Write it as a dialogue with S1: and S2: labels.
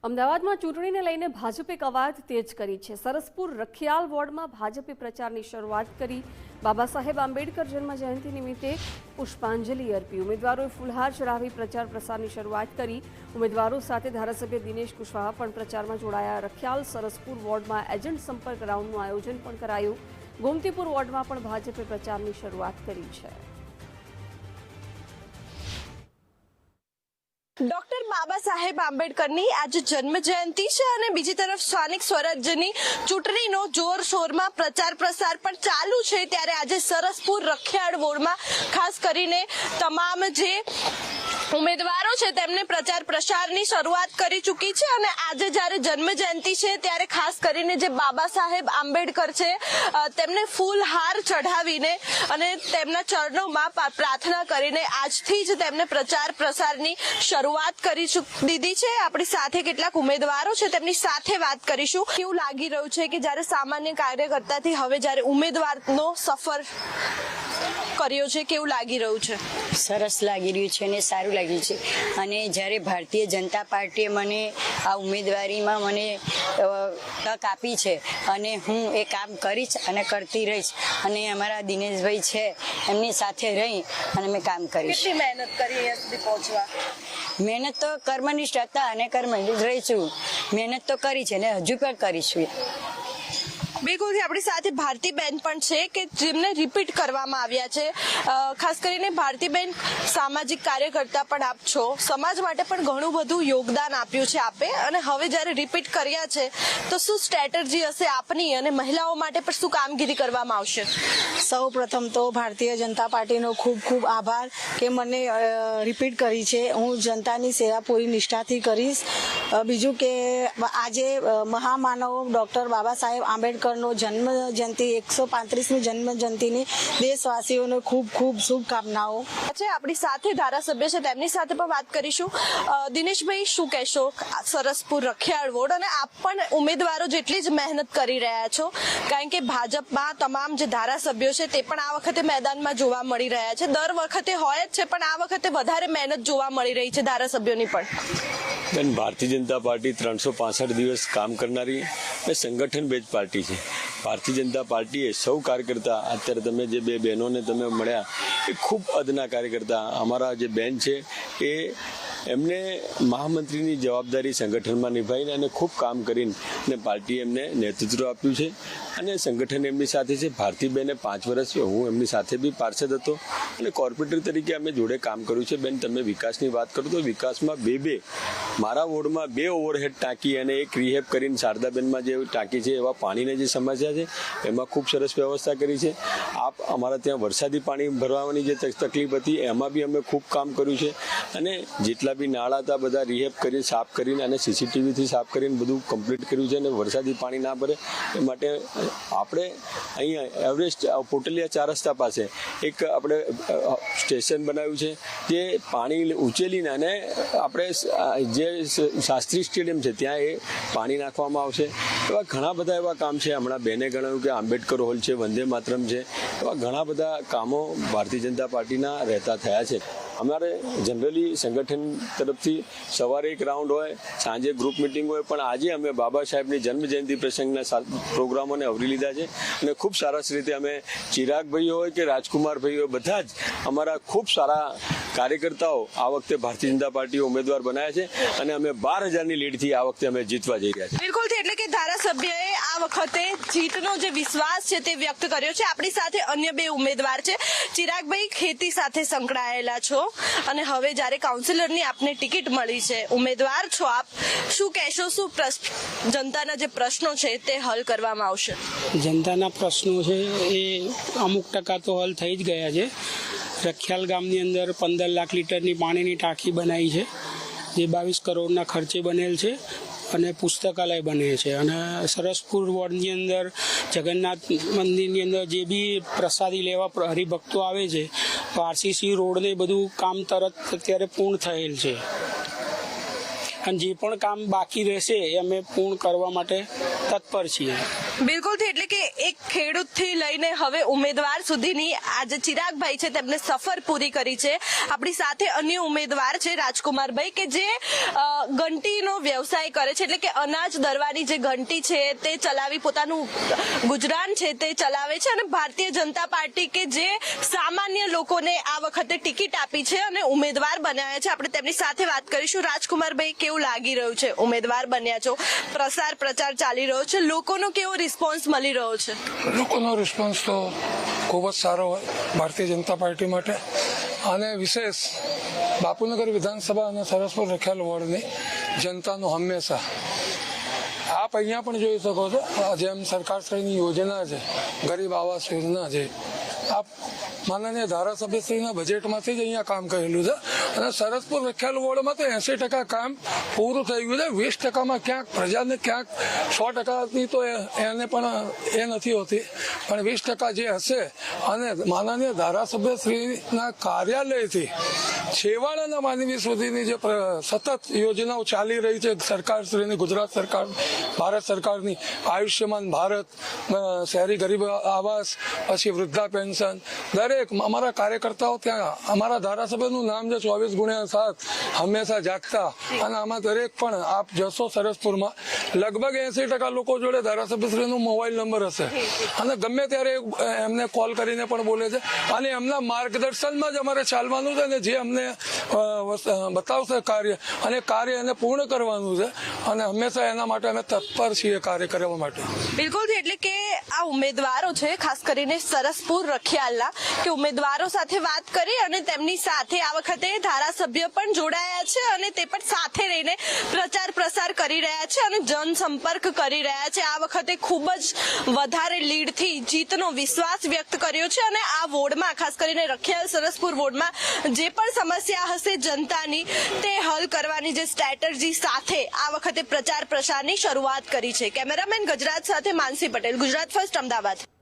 S1: અમદાવાદમાં ચૂંટણીને લઈને ભાજપે કવાયત તેજ કરી છે। સરસપુર રખિયાલ વોર્ડમાં ભાજપે પ્રચારની શરૂઆત કરી। બાબા સાહેબ આંબેડકર જન્મ જયંતિ નિમિત્તે પુષ્પાંજલિ અર્પી। ઉમેદવારોએ ફૂલહાર ચઢાવી પ્રચાર પ્રસારની શરૂઆત કરી। ઉમેદવારો સાથે ધારાસભ્ય દિનેશ કુશવાહા પણ પ્રચારમાં જોડાયા। રખિયાલ સરસપુર વોર્ડમાં એજન્ટ સંપર્ક રાઉન્ડનું આયોજન પણ કરાયું। ગોમતીપુર વોર્ડમાં પણ ભાજપે પ્રચારની શરૂઆત કરી છે।
S2: ડોક્ટર બાબા સાહેબ આંબેડકરની આજે જન્મ જયંતિ છે અને બીજી તરફ સ્થાનિક સ્વરાજ્યની ચૂંટણીનો જોરશોરમાં પ્રચાર પ્રસાર પણ ચાલુ છે। ત્યારે આજે સરસપુર રખિયાળ વોર્ડમાં ખાસ કરીને તમામ જે ઉમેદવારો છે તેમને પ્રચાર પ્રસારની શરૂઆત કરી ચૂકી છે અને આજે જ્યારે જન્મ જયંતિ છે ત્યારે ખાસ કરીને જે બાબા સાહેબ આંબેડકર છે તેમને ફૂલહાર ચઢાવીને અને તેમના ચરણોમાં પ્રાર્થના કરીને આજથી જ તેમને પ્રચાર પ્રસારની શરૂઆત કરી દીધી છે। આપણી સાથે કેટલાક ઉમેદવારો છે તેમની સાથે વાત કરીશું। કેવું લાગી રહ્યું છે કે જ્યારે સામાન્ય કાર્યકર્તાથી હવે જ્યારે ઉમેદવારનો સફર કર્યો છે, કેવું લાગી રહ્યું છે?
S3: સરસ લાગી રહ્યું છે અને સારું લાગ્યું છે। અને જ્યારે ભારતીય જનતા પાર્ટીએ મને આ ઉમેદવારીમાં મને તક આપી છે અને હું એ કામ કરીશ અને કરતી રહીશ અને અમારા દિનેશભાઈ છે એમની સાથે રહી અને મેં કામ કરીશ।
S2: કેટલી મહેનત કરી અહીંયા સુધી પહોંચવા?
S3: મહેનત તો કર્મનિષ્ઠ હતા અને કર્મનિષ્ઠ રહીશું। મહેનત તો કરી છે ને હજુ પણ કરીશું।
S2: બિલકુલ આપણી સાથે ભારતીબેન પણ છે કે જેમને રિપીટ કરવામાં આવ્યા છે। ખાસ કરીને ભારતીબેન સામાજિક કાર્યકર્તા પણ આપ છો, સમાજ માટે પણ ઘણું બધું યોગદાન આપ્યું છે આપે અને હવે જ્યારે રિપીટ કર્યા છે તો શું સ્ટ્રેટેજી હશે આપની અને મહિલાઓ માટે પણ શું કામગીરી કરવામાં આવશે?
S4: સૌ પ્રથમ તો ભારતીય જનતા પાર્ટીનો ખૂબ ખૂબ આભાર કે મને રિપીટ કરી છે। હું જનતાની સેવા પૂરી નિષ્ઠાથી કરીશ। બીજું કે આજે મહામાનવ ડૉક્ટર બાબા સાહેબ આંબેડકરનો જન્મ જયંતિ 135મી જન્મ જયંતિની દેશવાસીઓને ખૂબ ખૂબ શુભકામનાઓ
S2: છે। આપણી સાથે ધારાસભ્ય છે તેમની સાથે પણ વાત કરીશું। દિનેશભાઈ, શું કહેશો સરસપુર રખિયાળ વોર્ડ અને આપ પણ ઉમેદવારો જેટલી જ મહેનત કરી રહ્યા છો, કારણ કે ભાજપમાં તમામ જે ધારાસભ્યો છે તે પણ આ વખતે મેદાનમાં જોવા મળી રહ્યા છે। દર વખતે હોય જ છે પણ આ વખતે વધારે મહેનત જોવા મળી રહી છે ધારાસભ્યોની પણ।
S5: ભારતીય જનતા પાર્ટી 365 દિવસ કામ કરનારી સંગઠન બેઝ પાર્ટી છે। ભારતીય જનતા પાર્ટીએ સૌ કાર્યકર્તા, અત્યારે તમે જે બે બહેનોને તમે મળ્યા એ ખૂબ અદના કાર્યકર્તા અમારા જે બેન છે એ એમને મહામંત્રીની જવાબદારી સંગઠનમાં નિભાવીને અને ખૂબ કામ કરીને પાર્ટીએ એમને નેતૃત્વ આપ્યું છે અને સંગઠન એમની સાથે છે। ભારતીબેને 5 વર્ષ હું એમની સાથે બી પાર્ષદ હતો અને કોર્પોરેટર તરીકે અમે જોડે કામ કર્યું છે। બેન, તમે વિકાસની વાત કરો તો વિકાસમાં બે મારા વોર્ડમાં 2 ઓવરહેડ ટાંકી અને એક રિહેબ કરીને શારદાબેનમાં જે ટાંકી છે એવા પાણીની જે સમસ્યા છે એમાં ખૂબ સરસ વ્યવસ્થા કરી છે। આપ અમારા ત્યાં વરસાદી પાણી ભરવાની જે તકલીફ હતી એમાં બી અમે ખૂબ કામ કર્યું છે અને જેટલા બી નાળા હતા બધા રિહેબ કરીને સાફ કરીને અને સીસીટીવીથી સાફ કરીને બધું કમ્પ્લીટ કર્યું છે અને વરસાદી પાણી ના ભરે એ માટે આપણે અહીંયા એવરેસ્ટ પોટલિયા 4 રસ્તા પાસે એક આપણે સ્ટેશન બનાવ્યું છે જે પાણી ઉચેલીને અને આપણે જે શાસ્ત્રી સ્ટેડિયમ છે ત્યાં એ પાણી નાખવામાં આવશે। એવા ઘણા બધા એવા કામ છે। હમણાં બેને ગણાવ્યું કે આંબેડકર હોલ છે, વંદે માતરમ છે, એવા ઘણા બધા કામો ભારતીય જનતા પાર્ટીના રહેતા થયા છે। અમારે જનરલી સંગઠન તરફથી સવારે એક રાઉન્ડ હોય, સાંજે ગ્રુપ મિટિંગ હોય, પણ આજે અમે બાબા સાહેબની જન્મ જયંતિ પ્રસંગના પ્રોગ્રામોને આવરી લીધા છે અને ખૂબ સરસ રીતે અમે ચિરાગભાઈ હોય કે રાજકુમારભાઈ હોય બધા જ અમારા ખૂબ સારા કાર્યકર્તાઓ આ વખતે ભારતીય જનતા પાર્ટીએ ઉમેદવાર બનાવ્યા છે અને અમે 12,000ની લીડથી આ વખતે અમે જીતવા જઈ રહ્યા છીએ।
S2: બિલકુલ, એટલે કે ધારાસભ્યએ આ વખતે જીતનો જે વિશ્વાસ છે તે વ્યક્ત કર્યો છે। આપણી સાથે અન્ય 2 ઉમેદવાર છે। ચિરાગભાઈ, ખેતી સાથે સંકળાયેલા છો અને હવે જ્યારે કાઉન્સિલરની આપને ટિકિટ મળી છે, ઉમેદવાર છો આપ, શું કહેશો? શું જનતાના જે પ્રશ્નો છે તે હલ કરવામાં આવશે?
S6: જનતાના પ્રશ્નો છે એ અમુક ટકા તો હલ થઈ જ ગયા છે। રખિયાલ ગામની અંદર 15 લાખ લીટરની પાણીની ટાંકી બનાવી છે જે 22 કરોડના ખર્ચે બનેલ છે અને પુસ્તકાલય બને છે અને સરસપુર વોર્ડની અંદર જગન્નાથ મંદિરની અંદર જે બી પ્રસાદી લેવા હરિભક્તો આવે છે તો આરસીસી રોડને બધું કામ તરત અત્યારે પૂર્ણ થયેલ છે અને જે પણ કામ બાકી રહેશે એ અમે પૂર્ણ કરવા માટે તત્પર છીએ।
S2: બિલકુલથી, એટલે કે એક ખેડૂતથી લઈને હવે ઉમેદવાર સુધીની આજે ચિરાગભાઈ છે તેમને સફર પૂરી કરી છે. આપણી સાથે અન્ય ઉમેદવાર છે રાજકુમારભાઈ કે જે ઘંટીનો વ્યવસાય કરે છે, એટલે કે અનાજ દરવાની જે ઘંટી છે તે ચલાવી પોતાનું ગુજરાન છે તે ચલાવે છે અને ભારતીય જનતા પાર્ટી કે જે સામાન્ય લોકોને આ વખતે ટિકિટ આપી છે અને ઉમેદવાર બનાવ્યા છે. આપણે તેમની સાથે વાત કરીશું. રાજકુમારભાઈ, કેવું લાગી રહ્યું છે? ઉમેદવાર બન્યા છો, પ્રચાર ચાલી રહ્યો છે, લોકોનો કેવો રિસ્પોન્સ મળી રહ્યો છે?
S7: લોકોનો રિસ્પોન્સ તો ખૂબ જ સારો હોય ભારતીય જનતા પાર્ટી માટે, અને વિશેષ બાપુનગર વિધાનસભા અને સરસપુર રખિયાલ વોર્ડની જનતાનું હંમેશા આપ અહીંયા પણ જોઈ શકો છો. જેમ સરકારશ્રીની યોજના છે, ગરીબ આવાસ યોજના છે, આપ માનનીય ધારાસભ્યશ્રીના બજેટમાંથી જ અહીંયા કામ કરેલું છે અને સરસપુર રખિયાલ વોર્ડમાં તો 80% કામ પૂરું થઈ ગયું છે. 20%માં ક્યાંક પ્રજાને ક્યાંક 100%ની તો એને પણ એ નથી હોતી, પણ 20% જે હશે અને માનનીય ધારાસભ્યશ્રીના કાર્યાલયથી છેવાડાના માનવી સુધીની જે સતત યોજનાઓ ચાલી રહી છે સરકારશ્રીની, ગુજરાત સરકાર, ભારત સરકારની, આયુષ્યમાન ભારત, શહેરી ગરીબ આવાસ, પછી વૃદ્ધા પેન્શન, દરેક અમારા કાર્યકર્તાઓ ત્યાં, અમારા ધારાસભ્યનું નામ છે 24/7 હંમેશા જાગતા, અને આમાં દરેક પણ આપ જશો સરસપુરમાં લગભગ 80% લોકો જોડે ધારાસભ્યશ્રીનો મોબાઈલ નંબર હશે અને ગમે ત્યારે એમને કોલ કરીને પણ બોલે છે અને એમના માર્ગદર્શનમાં જ અમારે ચાલવાનું છે અને જે અમને બતાવશે કાર્ય અને કાર્ય એને પૂર્ણ કરવાનું છે અને હંમેશા એના માટે અમે તત્પર છીએ કાર્ય કરવા માટે.
S2: બિલકુલ, એટલે કે આ ઉમેદવારો છે ખાસ કરીને સરસપુર રખિયાલના, કે ઉમેદવારો સાથે વાત કરી અને તેમની સાથે આ વખતે ધારાસભ્ય પણ જોડાયા છે અને તે પણ સાથે રહીને પ્રચાર કરી રહ્યા છે અને જનસંપર્ક કરી રહ્યા છે. આ વખતે ખૂબ જ વધારે લીડથી જીતનો વિશ્વાસ વ્યક્ત કર્યો છે અને આ વોર્ડમાં, ખાસ કરીને રખિયાલ સરસપુર વોર્ડમાં જે પણ સમસ્યા હશે જનતાની તે હલ કરવાની જે સ્ટ્રેટેજી સાથે આ વખતે પ્રચારની શરૂઆત કરી છે. કેમેરામેન ગજરાત સાથે માનસી પટેલ, ગુજરાત ફર્સ્ટ, અમદાવાદ.